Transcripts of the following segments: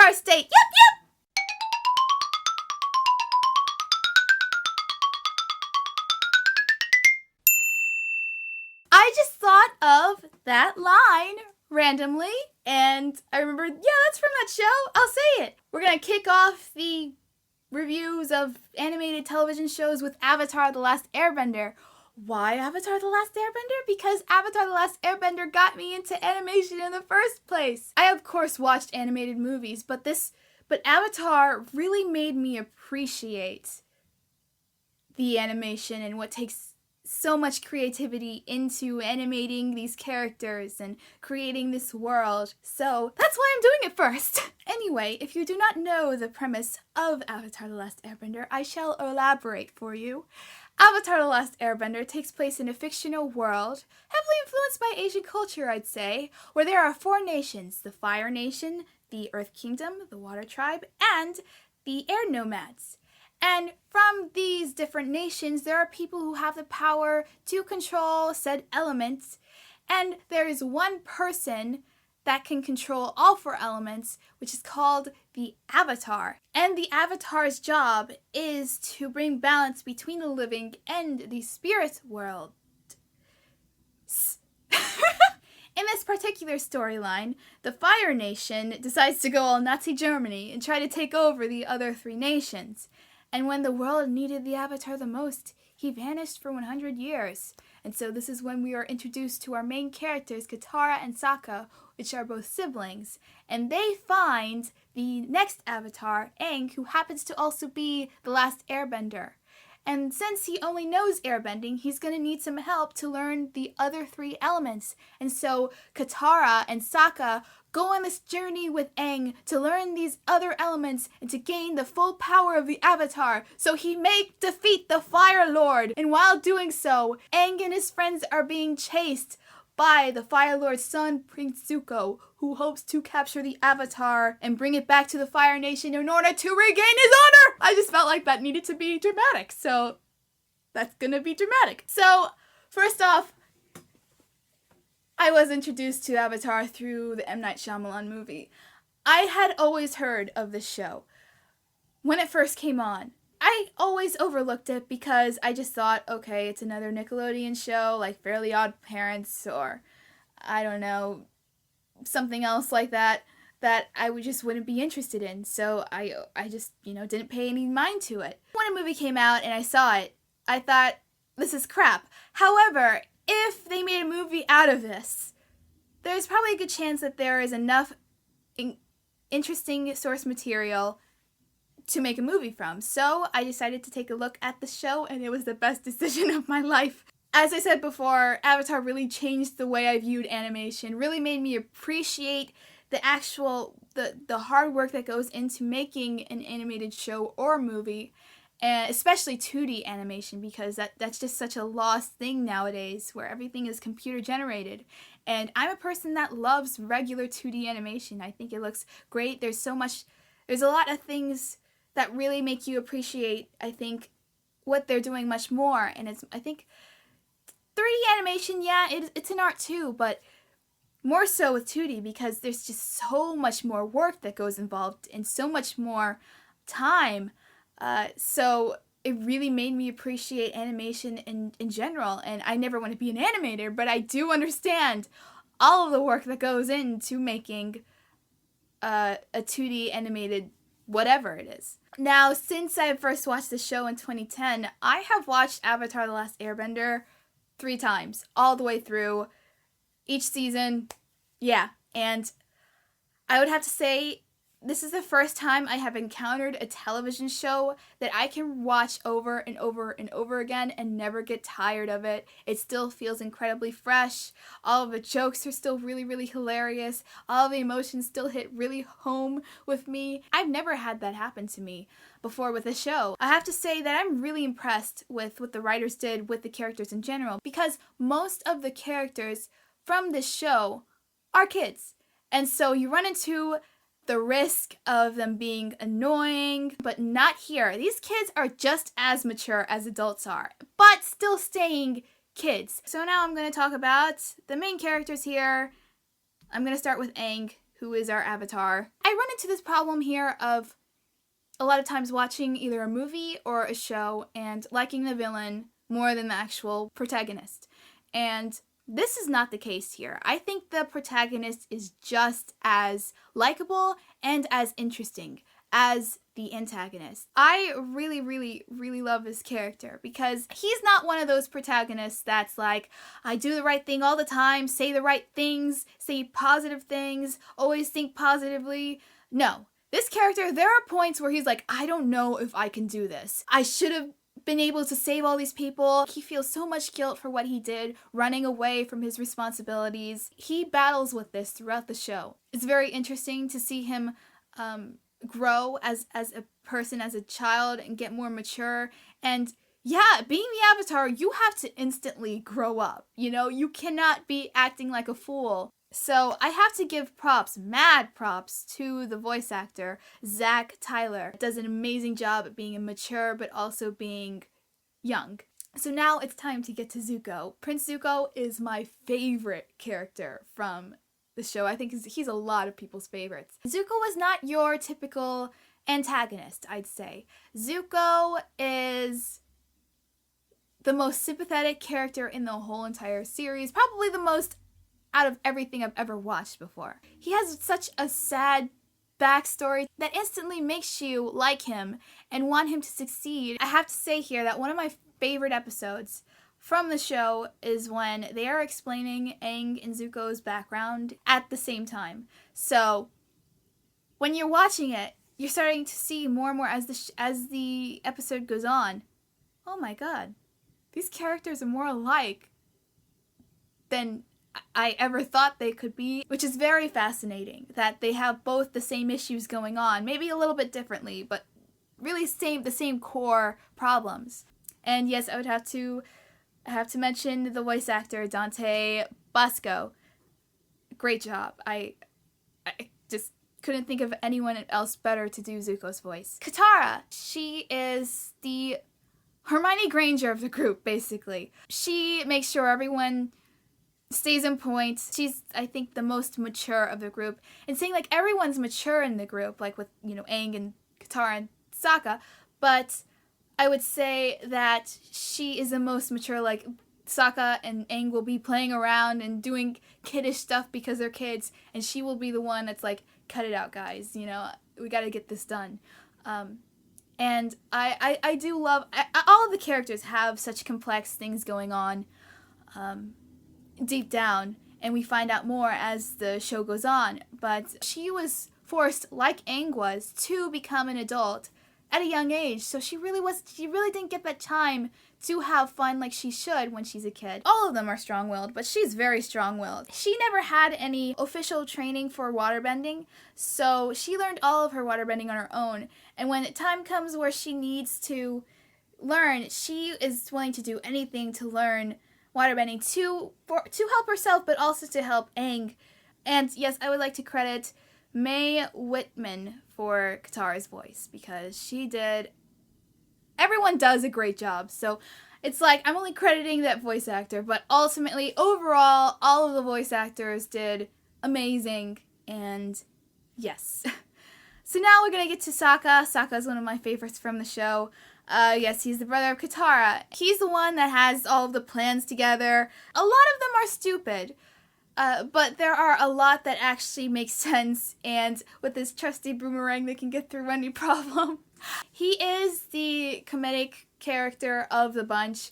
Avatar state. Yep. I just thought of that line randomly, and I remembered, yeah, that's from that show. I'll say it. We're gonna kick off the reviews of animated television shows with Avatar: The Last Airbender. Why Avatar: The Last Airbender? Because Avatar: The Last Airbender got me into animation in the first place. I, of course, watched animated movies, but Avatar really made me appreciate the animation and what takes so much creativity into animating these characters and creating this world. So that's why I'm doing it first. Anyway, if you do not know the premise of Avatar: The Last Airbender, I shall elaborate for you. Avatar: The Last Airbender takes place in a fictional world, heavily influenced by Asian culture, I'd say, where there are 4 nations: the Fire Nation, the Earth Kingdom, the Water Tribe, and the Air Nomads. And from these different nations, there are people who have the power to control said elements, and there is one person that can control all 4 elements, which is called the Avatar. And the Avatar's job is to bring balance between the living and the spirit world. In this particular storyline, the Fire Nation decides to go all Nazi Germany and try to take over the other 3 nations. And when the world needed the Avatar the most, he vanished for 100 years. And so this is when we are introduced to our main characters, Katara and Sokka, which are both siblings. And they find the next Avatar, Aang, who happens to also be the last Airbender. And since he only knows airbending, he's going to need some help to learn the other 3 elements. And so Katara and Sokka go on this journey with Aang to learn these other elements and to gain the full power of the Avatar, so he may defeat the Fire Lord. And while doing so, Aang and his friends are being chased by the Fire Lord's son, Prince Zuko, who hopes to capture the Avatar and bring it back to the Fire Nation in order to regain his honor. I just felt like that needed to be dramatic, so that's gonna be dramatic. So, first off, I was introduced to Avatar through the M. Night Shyamalan movie. I had always heard of this show when it first came on. I always overlooked it because I just thought, okay, it's another Nickelodeon show like Fairly Odd Parents or, I don't know, something else like that I just wouldn't be interested in. So I just, didn't pay any mind to it. When a movie came out and I saw it, I thought, this is crap. However, if they made a movie out of this, there's probably a good chance that there is enough interesting source material to make a movie from. So I decided to take a look at the show, and it was the best decision of my life. As I said before, Avatar really changed the way I viewed animation, really made me appreciate the actual, the hard work that goes into making an animated show or movie, and especially 2D animation, because that's just such a lost thing nowadays where everything is computer generated. And I'm a person that loves regular 2D animation. I think it looks great. There's a lot of things that really make you appreciate, I think, what they're doing much more. And I think 3D animation, yeah, it's an art too, but more so with 2D because there's just so much more work that goes involved and so much more time. So it really made me appreciate animation in general, and I never want to be an animator, but I do understand all of the work that goes into making a 2D animated whatever it is. Now, since I first watched the show in 2010, I have watched Avatar: The Last Airbender 3 times, all the way through, each season, yeah, and I would have to say this is the first time I have encountered a television show that I can watch over and over and over again and never get tired of it. It still feels incredibly fresh. All of the jokes are still really, really hilarious. All of the emotions still hit really home with me. I've never had that happen to me before with a show. I have to say that I'm really impressed with what the writers did with the characters in general, because most of the characters from this show are kids. And so you run into the risk of them being annoying, but not here. These kids are just as mature as adults are, but still staying kids. So now I'm going to talk about the main characters here. I'm going to start with Aang, who is our avatar. I run into this problem here of a lot of times watching either a movie or a show and liking the villain more than the actual protagonist. And this is not the case here. I think the protagonist is just as likable and as interesting as the antagonist. I really love this character because he's not one of those protagonists that's like, I do the right thing all the time, say the right things, say positive things, always think positively. No. This character, there are points where he's like, I don't know if I can do this. I should have been able to save all these people. He feels so much guilt for what he did, running away from his responsibilities. He battles with this throughout the show. It's very interesting to see him grow as a person, as a child, and get more mature. And yeah, being the Avatar, you have to instantly grow up. You know, you cannot be acting like a fool. So I have to give props, mad props, to the voice actor, Zach Tyler. Does an amazing job at being mature, but also being young. So now it's time to get to Zuko. Prince Zuko is my favorite character from the show. I think he's a lot of people's favorites. Zuko was not your typical antagonist, I'd say. Zuko is the most sympathetic character in the whole entire series. Probably the most out of everything I've ever watched before. He has such a sad backstory that instantly makes you like him and want him to succeed. I have to say here that one of my favorite episodes from the show is when they are explaining Aang and Zuko's background at the same time. So when you're watching it, you're starting to see more and more as the episode goes on. Oh my god, these characters are more alike than I ever thought they could be, which is very fascinating that they have both the same issues going on, maybe a little bit differently, but really the same core problems. And yes, I have to mention the voice actor, Dante Basco. Great job. I just couldn't think of anyone else better to do Zuko's voice. Katara, she is the Hermione Granger of the group, basically. She makes sure everyone stays in point. She's, I think, the most mature of the group. And saying, like, everyone's mature in the group, like with, you know, Aang and Katara and Sokka, but I would say that she is the most mature. Like, Sokka and Aang will be playing around and doing kiddish stuff because they're kids, and she will be the one that's like, cut it out, guys, you know, we gotta get this done. And I do love, all of the characters have such complex things going on, deep down, and we find out more as the show goes on. But she was forced, like Aang was, to become an adult at a young age, so she really didn't get that time to have fun like she should when she's a kid. All of them are strong-willed, but she's very strong-willed. She never had any official training for waterbending, so she learned all of her waterbending on her own, and when the time comes where she needs to learn, she is willing to do anything to learn waterbending to help herself, but also to help Aang. And yes, I would like to credit Mae Whitman for Katara's voice, because everyone does a great job, so it's like I'm only crediting that voice actor, but ultimately, overall, all of the voice actors did amazing, and yes. So now we're gonna get to Sokka. Sokka is one of my favorites from the show. Yes, he's the brother of Katara. He's the one that has all of the plans together. A lot of them are stupid, but there are a lot that actually make sense, and with this trusty boomerang, they can get through any problem. He is the comedic character of the bunch,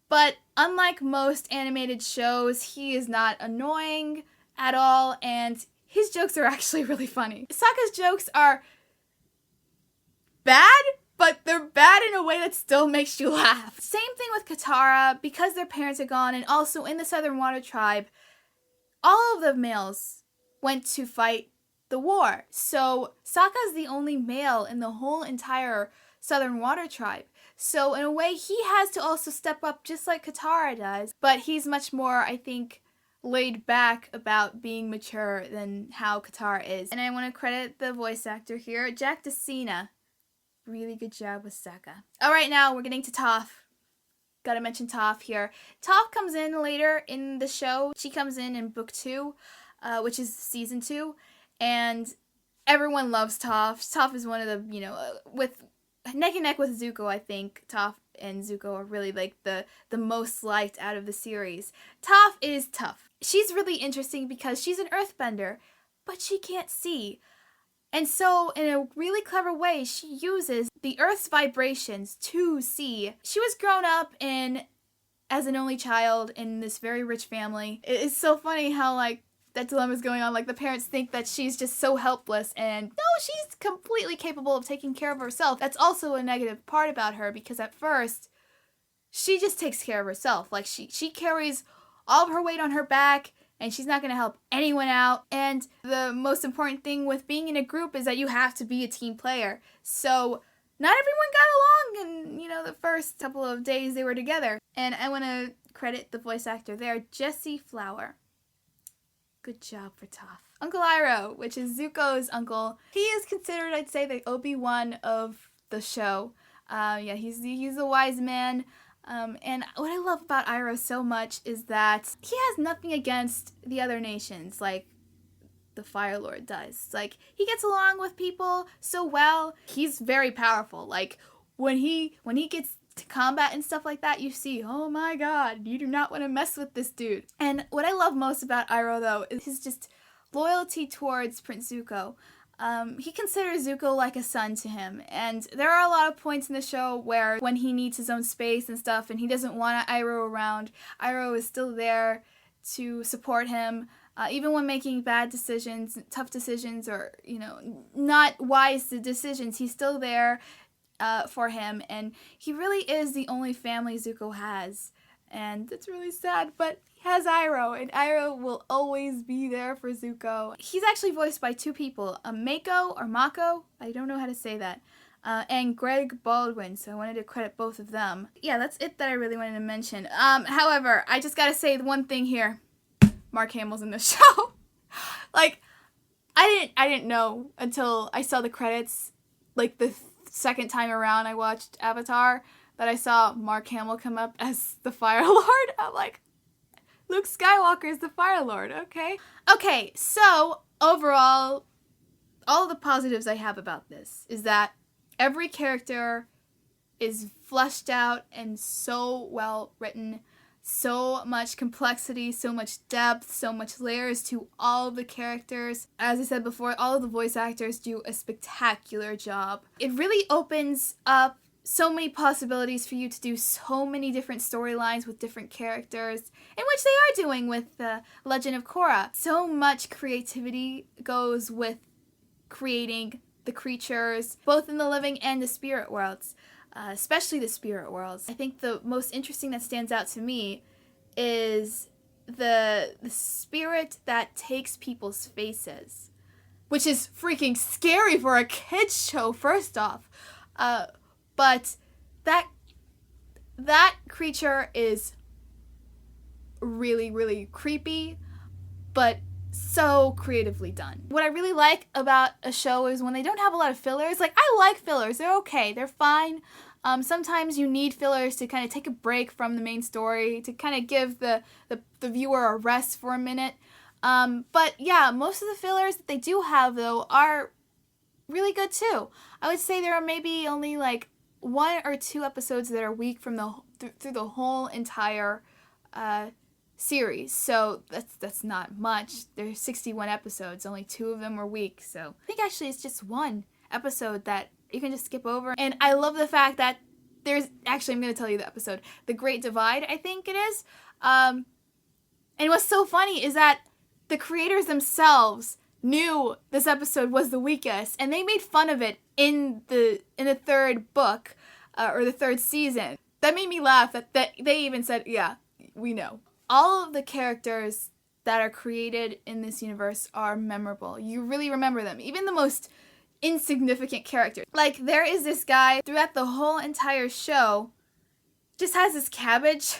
but unlike most animated shows, he is not annoying at all, and his jokes are actually really funny. Sokka's jokes are bad, but they're bad in a way that still makes you laugh. Same thing with Katara, because their parents are gone, and also in the Southern Water Tribe, all of the males went to fight the war. So Sokka's the only male in the whole entire Southern Water Tribe. So in a way, he has to also step up just like Katara does, but he's much more, I think, laid back about being mature than how Katara is. And I want to credit the voice actor here, Jack DeCina. Really good job with Sokka. Alright, now we're getting to Toph. Gotta mention Toph here. Toph comes in later in the show. She comes in book 2, which is season 2. and everyone loves Toph. Toph is one of the, with neck and neck with Zuko, I think Toph and Zuko are really like the most liked out of the series. Toph is tough. She's really interesting because she's an earthbender, but she can't see. And so, in a really clever way, she uses the Earth's vibrations to see. She was grown up as an only child in this very rich family. It's so funny how, like, that dilemma is going on. Like, the parents think that she's just so helpless, and no, she's completely capable of taking care of herself. That's also a negative part about her, because at first, she just takes care of herself. Like, she carries all of her weight on her back, and she's not going to help anyone out. And the most important thing with being in a group is that you have to be a team player. So not everyone got along in, the first couple of days they were together. And I want to credit the voice actor there, Jesse Flower. Good job for Toph. Uncle Iroh, which is Zuko's uncle, he is considered, I'd say, the Obi-Wan of the show. He's a wise man. And what I love about Iroh so much is that he has nothing against the other nations like the Fire Lord does. Like, he gets along with people so well. He's very powerful. Like, when he gets to combat and stuff like that, you see, oh my god, you do not want to mess with this dude. And what I love most about Iroh, though, is his just loyalty towards Prince Zuko. He considers Zuko like a son to him, and there are a lot of points in the show where when he needs his own space and stuff and he doesn't want Iroh around, Iroh is still there to support him, even when making bad decisions, tough decisions, or, not wise decisions. He's still there for him, and he really is the only family Zuko has, and it's really sad, but he has Iroh, and Iroh will always be there for Zuko. He's actually voiced by two people, Mako, I don't know how to say that, and Greg Baldwin, so I wanted to credit both of them. Yeah, that's it that I really wanted to mention. However, I just gotta say one thing here. Mark Hamill's in the show. Like, I didn't know until I saw the credits, like the second time around I watched Avatar, that I saw Mark Hamill come up as the Fire Lord. I'm like, Luke Skywalker is the Fire Lord, okay? Okay, so overall, all the positives I have about this is that every character is fleshed out and so well written, so much complexity, so much depth, so much layers to all of the characters. As I said before, all of the voice actors do a spectacular job. It really opens up so many possibilities for you to do so many different storylines with different characters, in which they are doing with the Legend of Korra. So much creativity goes with creating the creatures, both in the living and the spirit worlds, especially the spirit worlds. I think the most interesting that stands out to me is the spirit that takes people's faces, which is freaking scary for a kids show, first off. But that creature is really, really creepy, but so creatively done. What I really like about a show is when they don't have a lot of fillers. Like, I like fillers. They're okay. They're fine. Sometimes you need fillers to kind of take a break from the main story, to kind of give the viewer a rest for a minute. But yeah, most of the fillers that they do have, though, are really good too. I would say there are maybe only like 1 or 2 episodes that are weak from through the whole entire series. So that's not much. There's 61 episodes, only 2 of them were weak. So I think actually it's just 1 episode that you can just skip over. And I love the fact that I'm going to tell you the episode, The Great Divide, I think it is. And what's so funny is that the creators themselves knew this episode was the weakest, and they made fun of it in the 3rd book, or the 3rd season. That made me laugh, that they even said, yeah, we know. All of the characters that are created in this universe are memorable. You really remember them, even the most insignificant characters. Like, there is this guy throughout the whole entire show, just has this cabbage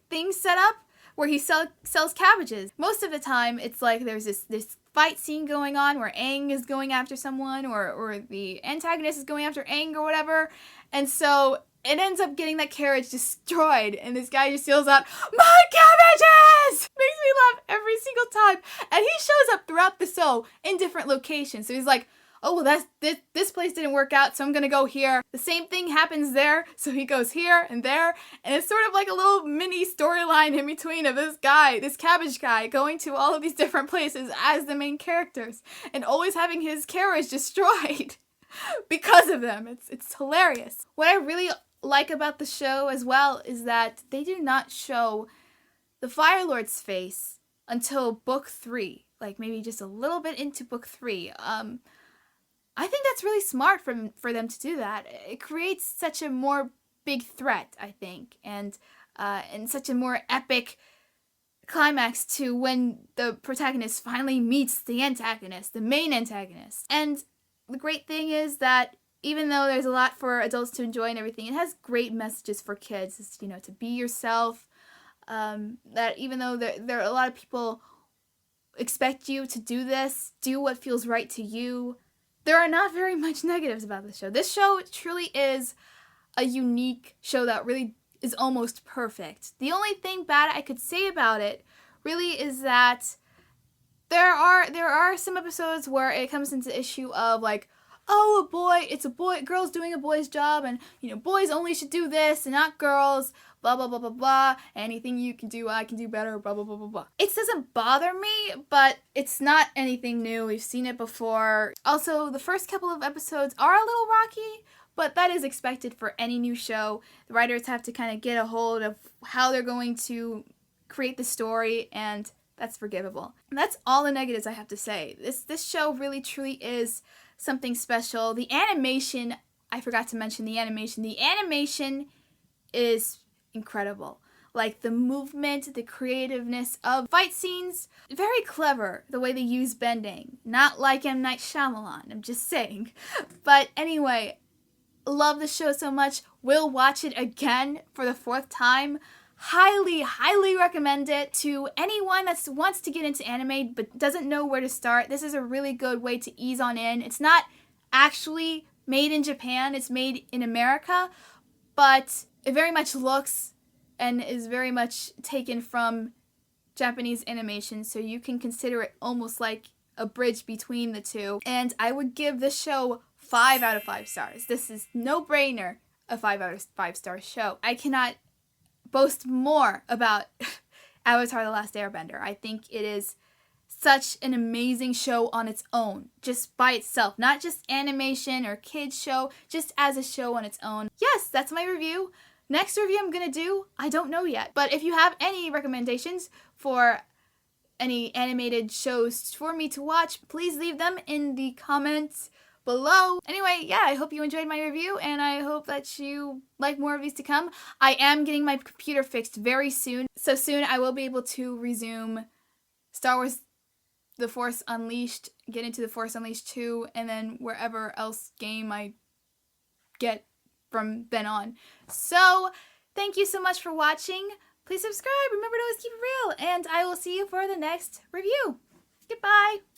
thing set up, where he sells cabbages. Most of the time, it's like there's this fight scene going on where Aang is going after someone, or the antagonist is going after Aang or whatever. And so it ends up getting that carriage destroyed, and this guy just yells out, "My cabbages!" Makes me laugh every single time. And he shows up throughout the show in different locations. So he's like, oh, well, this place didn't work out, so I'm gonna go here. The same thing happens there, so he goes here and there, and it's sort of like a little mini storyline in between of this guy, this cabbage guy, going to all of these different places as the main characters, and always having his carriage destroyed because of them. It's hilarious. What I really like about the show as well is that they do not show the Fire Lord's face until book 3, like maybe just a little bit into book 3. I think that's really smart for them to do that. It creates such a more big threat, I think, and such a more epic climax to when the protagonist finally meets the antagonist, the main antagonist. And the great thing is that even though there's a lot for adults to enjoy and everything, it has great messages for kids. It's, to be yourself. That even though there are a lot of people expect you to do this, do what feels right to you, there are not very much negatives about this show. This show truly is a unique show that really is almost perfect. The only thing bad I could say about it really is that there are some episodes where it comes into issue of like, oh, it's a boy, girl's doing a boy's job, and boys only should do this and not girls, blah blah blah blah blah. Anything you can do, I can do better, blah blah blah blah blah. It doesn't bother me, but it's not anything new. We've seen it before. Also, the first couple of episodes are a little rocky, but that is expected for any new show. The writers have to kind of get a hold of how they're going to create the story, and that's forgivable. And that's all the negatives I have to say. This show really truly is something special. The animation, I forgot to mention the animation. The animation is incredible. Like the movement, the creativeness of fight scenes, very clever the way they use bending. Not like M. Night Shyamalan, I'm just saying. But anyway, love the show so much. Will watch it again for the 4th time. Highly, highly recommend it to anyone that wants to get into anime but doesn't know where to start. This is a really good way to ease on in. It's not actually made in Japan, it's made in America, but it very much looks and is very much taken from Japanese animation, so you can consider it almost like a bridge between the two. And I would give this show 5 out of 5 stars. This is no-brainer a 5 out of 5 star show. I cannot boast more about Avatar: The Last Airbender. I think it is such an amazing show on its own, just by itself. Not just animation or kids show, just as a show on its own. Yes, that's my review. Next review I'm gonna do, I don't know yet. But if you have any recommendations for any animated shows for me to watch, please leave them in the comments below. Anyway, yeah, I hope you enjoyed my review, and I hope that you like more of these to come. I am getting my computer fixed very soon, so soon I will be able to resume Star Wars The Force Unleashed, get into The Force Unleashed 2, and then wherever else game I get from then on. So, thank you so much for watching. Please subscribe, remember to always keep it real, and I will see you for the next review. Goodbye!